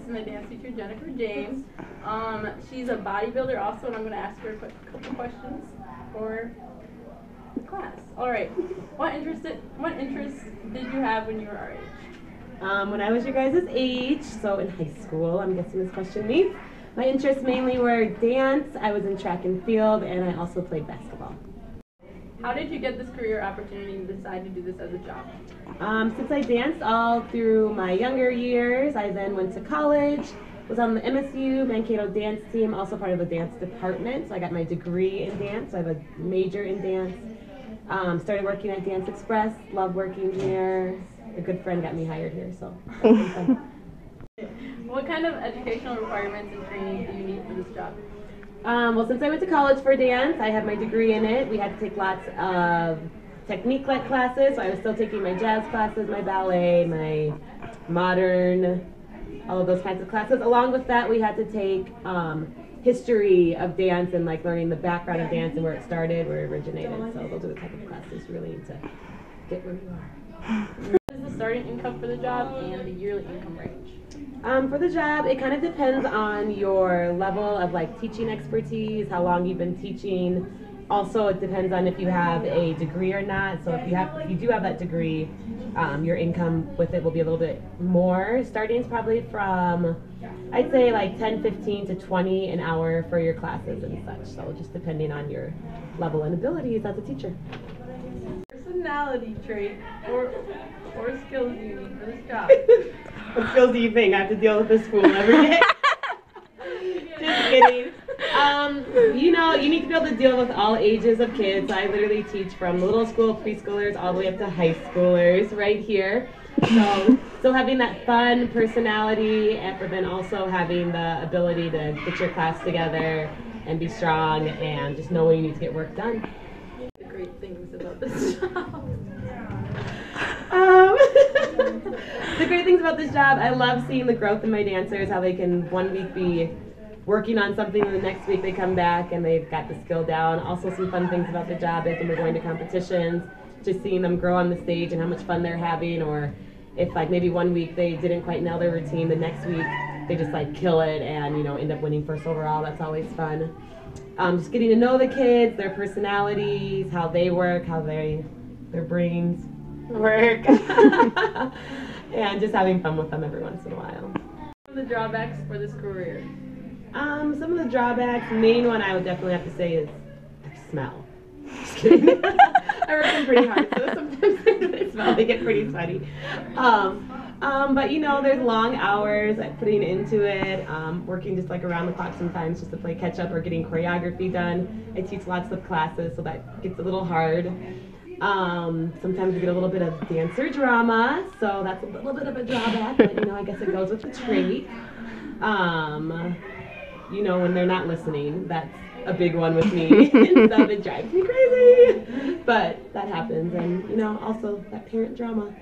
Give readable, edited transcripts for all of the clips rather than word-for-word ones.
is my dance teacher, Jennifer James. She's a bodybuilder also, and I'm going to ask her a couple questions for the class. All right. What interests did you have when you were our age? When I was your guys' age, so in high school, I'm guessing this question means, my interests mainly were dance, I was in track and field, and I also played basketball. How did you get this career opportunity and decide to do this as a job? Since I danced all through my younger years, I then went to college, was on the MSU Mankato dance team, also part of the dance department, so I got my degree in dance, so I have a major in dance. Started working at Dance Express, love working here. A good friend got me hired here, so it's fun. What kind of educational requirements and training do you need for this job? Well, since I went to college for dance, I have my degree in it. We had to take lots of technique-like classes, so I was still taking my jazz classes, my ballet, my modern, all of those kinds of classes. Along with that, we had to take history of dance and like learning the background of dance and where it started, where it originated. So those are the type of classes you really need to get where you are. What is the starting income for the job and the yearly income range? For the job, it kind of depends on your level of like teaching expertise, how long you've been teaching. Also, it depends on if you have a degree or not. So if you do have that degree, your income with it will be a little bit more. Starting is probably from, I'd say like 10, 15 to 20 an hour for your classes and such. So just depending on your level and abilities as a teacher. Personality trait or skills you need for this job? What skills do you think? I have to deal with this fool every day. Just kidding. You know, you need to be able to deal with all ages of kids. I literally teach from little school preschoolers all the way up to high schoolers right here. So still having that fun personality, but then also having the ability to get your class together and be strong and just know when you need to get work done. The great things about this job. The great things about this job, I love seeing the growth in my dancers, how they can one week be working on something and the next week they come back and they've got the skill down. Also some fun things about the job is when we're going to competitions, just seeing them grow on the stage and how much fun they're having, or if like maybe one week they didn't quite nail their routine, the next week they just like kill it and you know end up winning first overall. That's always fun. Just getting to know the kids, their personalities, how they work, how their brains work, and just having fun with them every once in a while. What are the drawbacks for this career? Some of the drawbacks, main one I would definitely have to say is their smell. Just kidding. I work them pretty hard, so sometimes they smell, they get pretty sweaty. But you know, there's long hours putting into it, working just like around the clock sometimes just to play catch up or getting choreography done. I teach lots of classes, so that gets a little hard. Sometimes we get a little bit of dancer drama, so that's a little bit of a drawback, but you know, I guess it goes with the trait. You know, when they're not listening, that's a big one with me and stuff. It drives me crazy, but that happens. And you know, also that parent drama,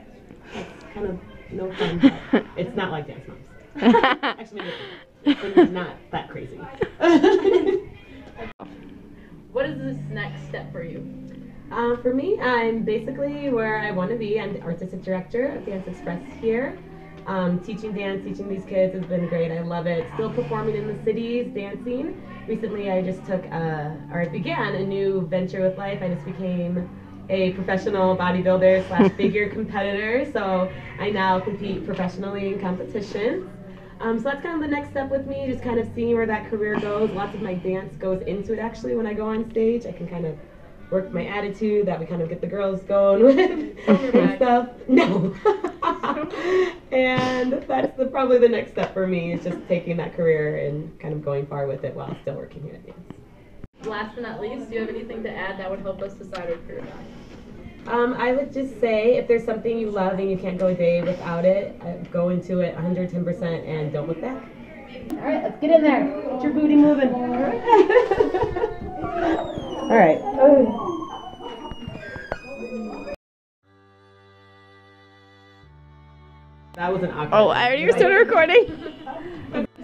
that's kind of no fun, but it's not like Dance Moms. Actually, it's not that crazy. What is this next step for you? For me, I'm basically where I want to be. I'm the artistic director of Dance Express here. Teaching dance, teaching these kids has been great. I love it. Still performing in the cities, dancing. Recently, I just began a new venture with life. I just became a professional bodybuilder / figure competitor. So I now compete professionally in competitions. So that's kind of the next step with me, just kind of seeing where that career goes. Lots of my dance goes into it actually when I go on stage. I can kind of work my attitude that we kind of get the girls going with and stuff. No. And that's probably the next step for me, is just taking that career and kind of going far with it while still working here at dance. Last but not least, do you have anything to add that would help us decide our career path? I would just say if there's something you love and you can't go a day without it, go into it 110% and don't look back. All right, let's get in there. Get your booty moving. All right. That was an awkward. Oh, I already started recording.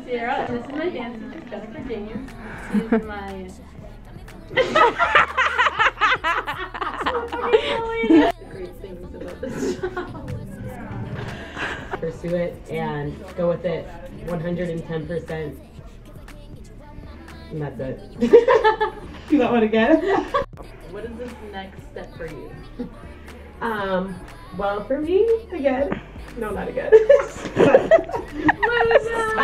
Sierra, this is my dance teacher, Jennifer James. She's my... The great things about this job. pursue it and go with it 110%. And that's it. Do that one again. What is this next step for you? Well, for me, again, no, not again. Loser!